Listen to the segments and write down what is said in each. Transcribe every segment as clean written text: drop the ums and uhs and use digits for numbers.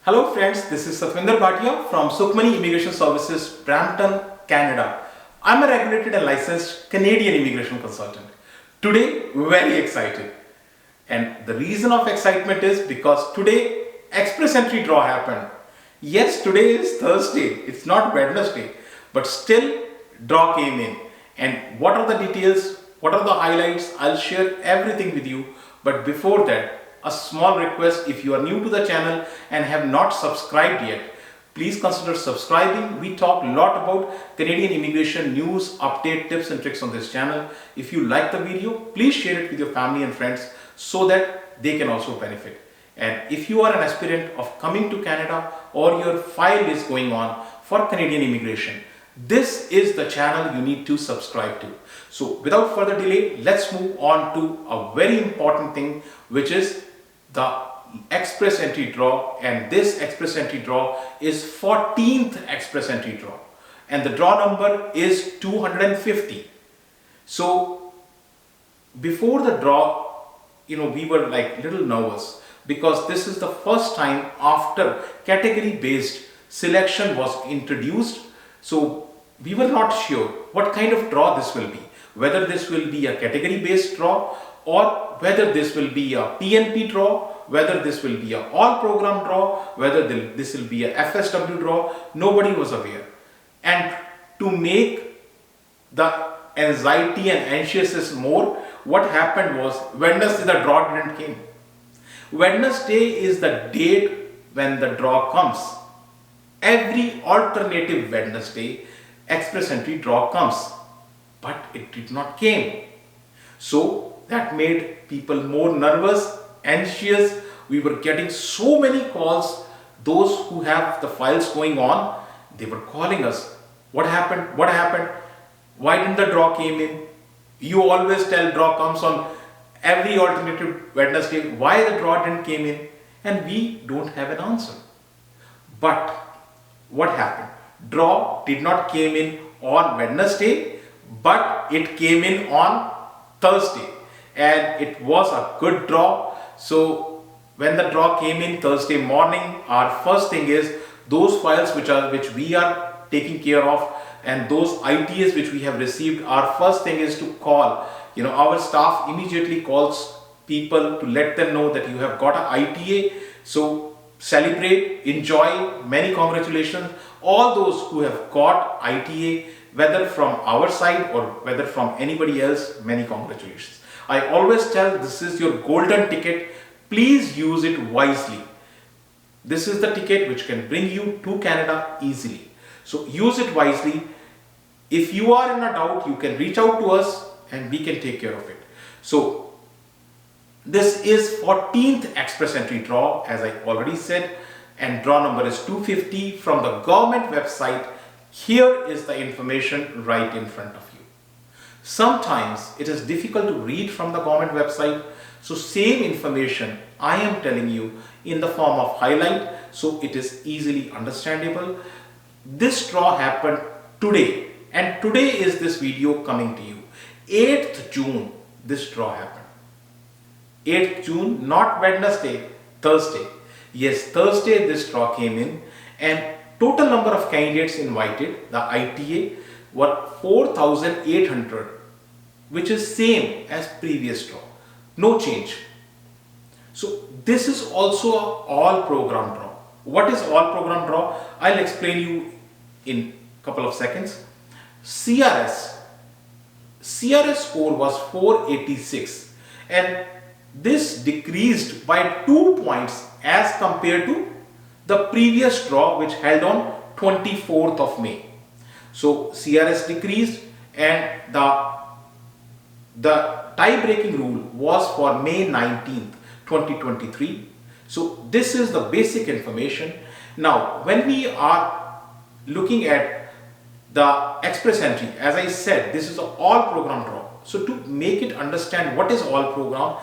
Hello friends, this is Bhatia from Sukhmani Immigration Services, Brampton, Canada. I'm a regulated and licensed Canadian immigration consultant. Today, very excited. And the reason of excitement is because today, express entry draw happened. Yes, today is Thursday, it's not Wednesday, but still draw came in. And what are the details, what are the highlights, I'll share everything with you. But before that, a small request: if you are new to the channel and have not subscribed yet, please consider subscribing. We talk a lot about Canadian immigration news, update, tips and tricks on this channel. If you like the video, please share it with your family and friends so that they can also benefit. And if you are an aspirant of coming to Canada or your file is going on for Canadian immigration, this is the channel you need to subscribe to. So without further delay, let's move on to a very important thing, which is the express entry draw. And this express entry draw is 14th express entry draw and the draw number is 250. So before the draw, we were like little nervous because this is the first time after category based selection was introduced. So we were not sure what kind of draw this will be, whether this will be a category based draw or whether this will be a PNP draw, whether this will be a all program draw, whether this will be a FSW draw. Nobody was aware. And to make the anxiety and anxiousness more, what happened was Wednesday the draw didn't came. Wednesday is the date when the draw comes. Every alternative Wednesday express entry draw comes, but it did not came. So that made people more nervous, anxious. We were getting so many calls. Those who have the files going on, they were calling us. What happened? What happened? Why didn't the draw came in? You always tell draw comes on every alternative Wednesday. Why the draw didn't came in? And we don't have an answer. But what happened? Draw did not came in on Wednesday, but it came in on Thursday. And it was a good draw. So when the draw came in Thursday morning, our first thing is those files which we are taking care of and those ITAs which we have received, our first thing is to call. Our staff immediately calls people to let them know that you have got an ITA. So celebrate, enjoy, many congratulations. All those who have got ITA, whether from our side or whether from anybody else, many congratulations. I always tell, this is your golden ticket. Please use it wisely. This is the ticket which can bring you to Canada easily. So use it wisely. If you are in a doubt, you can reach out to us and we can take care of it. So this is 14th express entry draw, as I already said, and draw number is 250 from the government website. Here is the information right in front of you. Sometimes it is difficult to read from the government website, so same information I am telling you in the form of highlight, so it is easily understandable. This draw happened today, and today is this video coming to you. 8th June this draw happened. 8th June, not Wednesday, Thursday. Yes, Thursday this draw came in, and total number of candidates invited, the ITA, were 4,800, which is same as previous draw, no change. So this is also an all program draw. What is all program draw? I'll explain you in a couple of seconds. CRS score was 486 and this decreased by 2 points as compared to the previous draw which held on 24th of May. So CRS decreased and the tie-breaking rule was for May 19th, 2023. So this is the basic information. Now, when we are looking at the express entry, as I said, this is an all program draw. So to make it understand what is all program,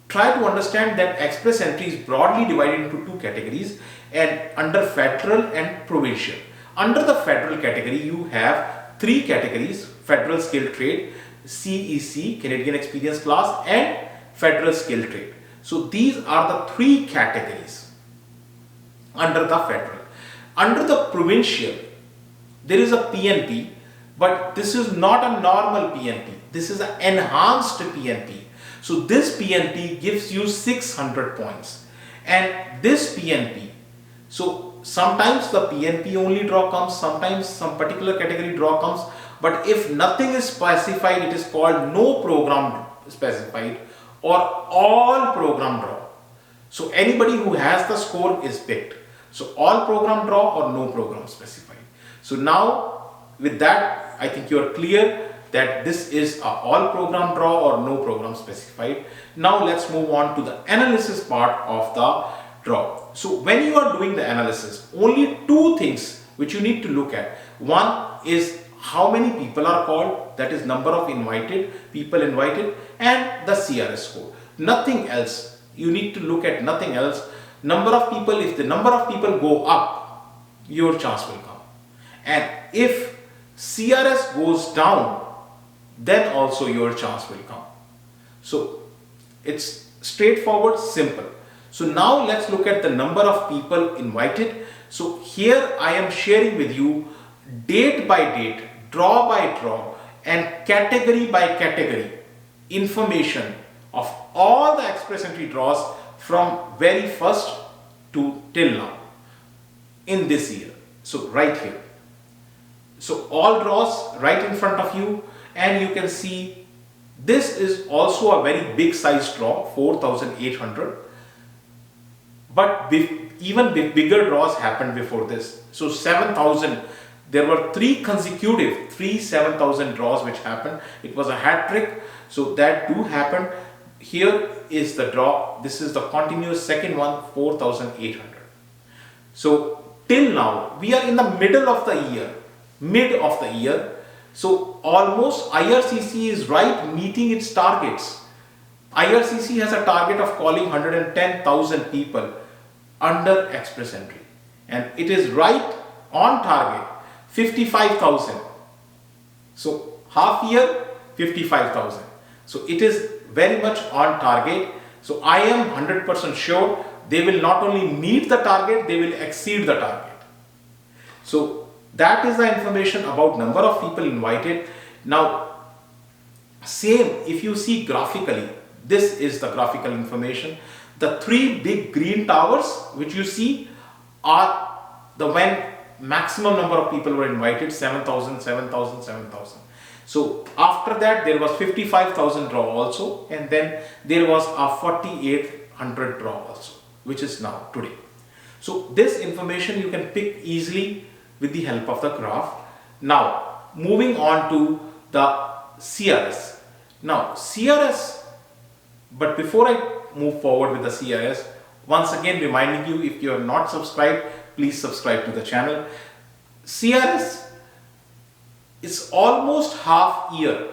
try to understand that express entry is broadly divided into two categories and under federal and provincial. Under the federal category, you have three categories: federal skilled trade, CEC, Canadian Experience Class, and federal skilled trade. So these are the three categories. under the federal. Under the provincial, there is a PNP, but this is not a normal PNP. This is an enhanced PNP. So this PNP gives you 600 points. And this PNP, so sometimes the PNP only draw comes, sometimes some particular category draw comes, but if nothing is specified, it is called no program specified or all program draw. So anybody who has the score is picked. So all program draw or no program specified. So now with that, I think you are clear that this is a all program draw or no program specified. Now let's move on to the analysis part of the draw. So when you are doing the analysis, only two things which you need to look at. One is how many people are called, that is number of people invited, and the CRS score. Nothing else. You need to look at nothing else. Number of people, if the number of people go up, your chance will come. And if CRS goes down, then also your chance will come. So it's straightforward, simple. So now let's look at the number of people invited. So here I am sharing with you date by date, draw by draw, and category by category information of all the express entry draws from very first to till now in this year. So right here. So all draws right in front of you, and you can see this is also a very big size draw, 4,800. But even bigger draws happened before this. So 7,000, there were three 7,000 draws which happened. It was a hat trick. So that do happen. Here is the draw. This is the continuous second one, 4,800. So till now, we are in the middle of the year. So almost IRCC is right meeting its targets. IRCC has a target of calling 110,000 people under express entry, and it is right on target, 55,000. So half year, 55,000. So it is very much on target. So I am 100% sure they will not only meet the target, they will exceed the target. So that is the information about number of people invited. Now, same if you see graphically, this is the graphical information. The three big green towers which you see are the when maximum number of people were invited, 7,000, 7,000, 7,000. So after that there was 55,000 draw also, and then there was a 4,800 draw also, which is now today. So this information you can pick easily with the help of the graph. Now moving on to the CRS. Now CRS, but before I move forward with the CRS, once again reminding you, if you are not subscribed, please subscribe to the channel. CRS is almost half year,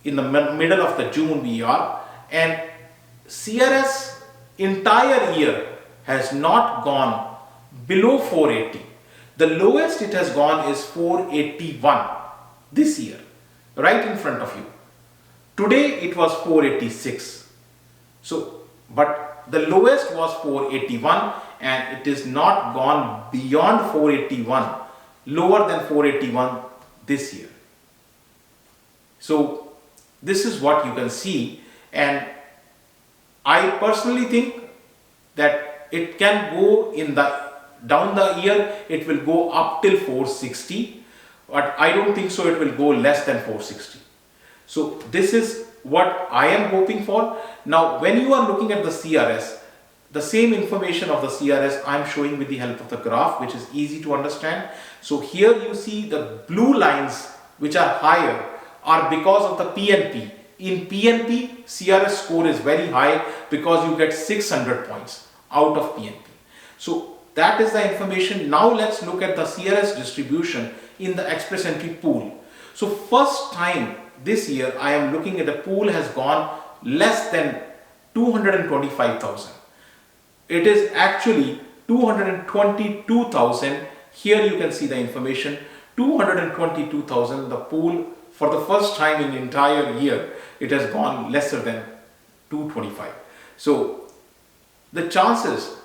in the middle of the June we are, and CRS entire year has not gone below 480. The lowest it has gone is 481 this year, right in front of you. Today it was 486. So, but the lowest was 481, and it is not gone beyond 481, lower than 481 this year. So this is what you can see, and I personally think that it can go in the down the year, it will go up till 460, but I don't think so it will go less than 460. So this is what I am hoping for. Now when you are looking at the CRS, the same information of the CRS I am showing with the help of the graph, which is easy to understand. So here you see the blue lines which are higher are because of the PNP. In PNP, CRS score is very high because you get 600 points out of PNP. So that is the information. Now let's look at the CRS distribution in the express entry pool. So first time this year I am looking at the pool has gone less than 225,000. It is actually 222,000. Here you can see the information, 222,000. The pool for the first time in the entire year, it has gone lesser than 225. So the chances,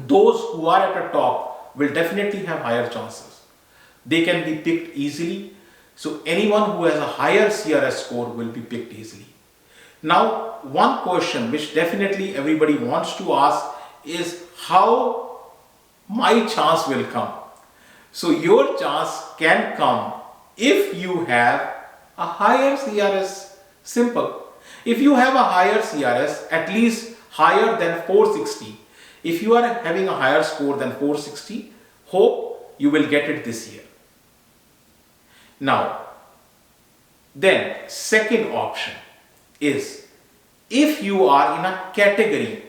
those who are at the top will definitely have higher chances. They can be picked easily. So anyone who has a higher CRS score will be picked easily. Now, one question which definitely everybody wants to ask is how my chance will come. So your chance can come if you have a higher CRS. Simple. If you have a higher CRS, at least higher than 460, if you are having a higher score than 460, hope you will get it this year. Now, then second option is if you are in a category,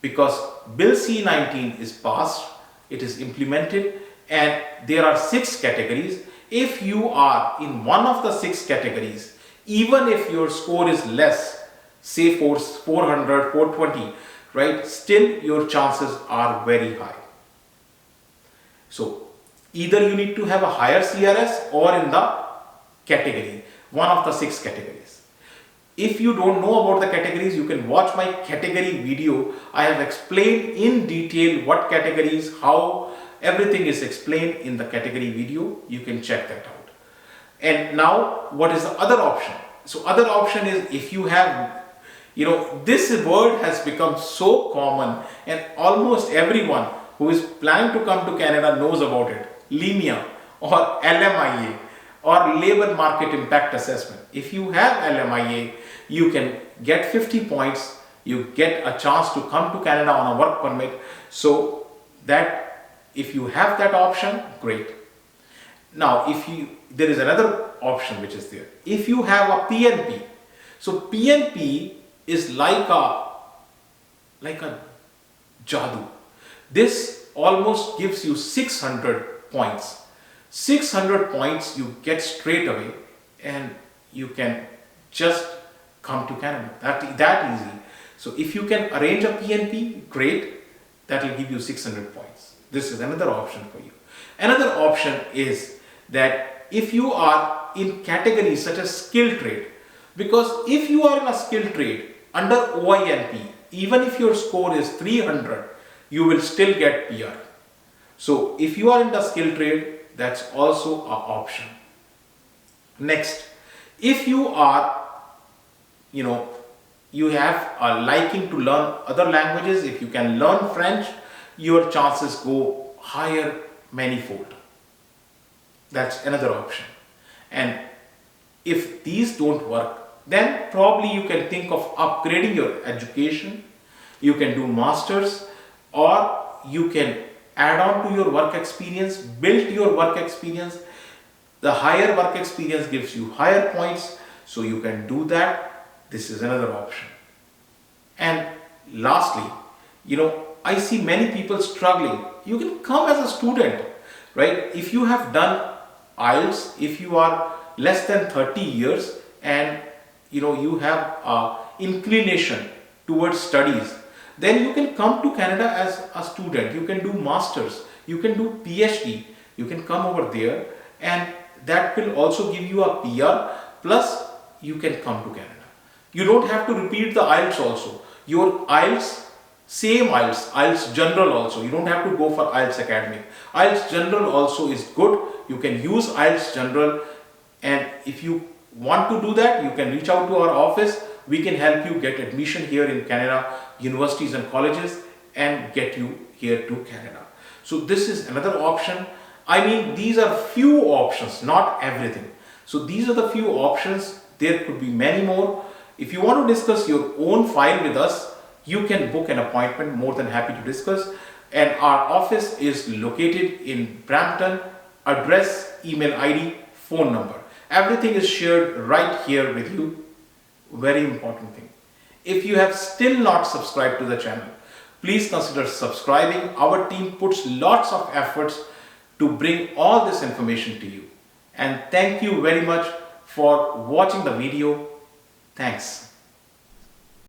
because Bill C-19 is passed, it is implemented, and there are 6 categories. If you are in one of the 6 categories, even if your score is less, say 400, 420, right, still your chances are very high. So either you need to have a higher CRS or in the category, one of the 6 categories. If you don't know about the categories, you can watch my category video. I have explained in detail what categories, how everything is explained in the category video. You can check that out. And now what is the other option? So other option is if you have, this word has become so common and almost everyone who is planning to come to Canada knows about it. LIMIA or LMIA or Labour Market Impact Assessment. If you have LMIA, you can get 50 points. You get a chance to come to Canada on a work permit. So that if you have that option, great. Now, there is another option which is there. If you have a PNP, so PNP is like a jadoo. This almost gives you 600 points. 600 points you get straight away, and you can just come to Canada. That easy. So if you can arrange a PNP, great. That will give you 600 points. This is another option for you. Another option is that if you are in categories such as skilled trade, because if you are in a skilled trade under OINP, even if your score is 300, you will still get PR. So if you are in the skilled trade, that's also an option. Next, if you are, you have a liking to learn other languages, if you can learn French, your chances go higher manifold. That's another option. And if these don't work, then probably you can think of upgrading your education. You can do masters, or you can add on to your work experience, build your work experience. The higher work experience gives you higher points, so you can do that. This is another option. And lastly, I see many people struggling. You can come as a student, right? If you have done IELTS, if you are less than 30 years and you have inclination towards studies, then you can come to Canada as a student. You can do masters, you can do PhD, you can come over there, and that will also give you a PR, plus you can come to Canada. You don't have to repeat the IELTS also. Your IELTS, same IELTS, IELTS General also. You don't have to go for IELTS Academic. IELTS General also is good. You can use IELTS General, and if you want to do that, you can reach out to our office. We can help you get admission here in Canada, universities and colleges, and get you here to Canada. So this is another option. I mean, these are few options, not everything. So these are the few options. There could be many more. If you want to discuss your own file with us, you can book an appointment. More than happy to discuss. And our office is located in Brampton. Address, email ID, phone number. Everything is shared right here with you. Very important thing. If you have still not subscribed to the channel, please consider subscribing. Our team puts lots of efforts to bring all this information to you. And thank you very much for watching the video. Thanks.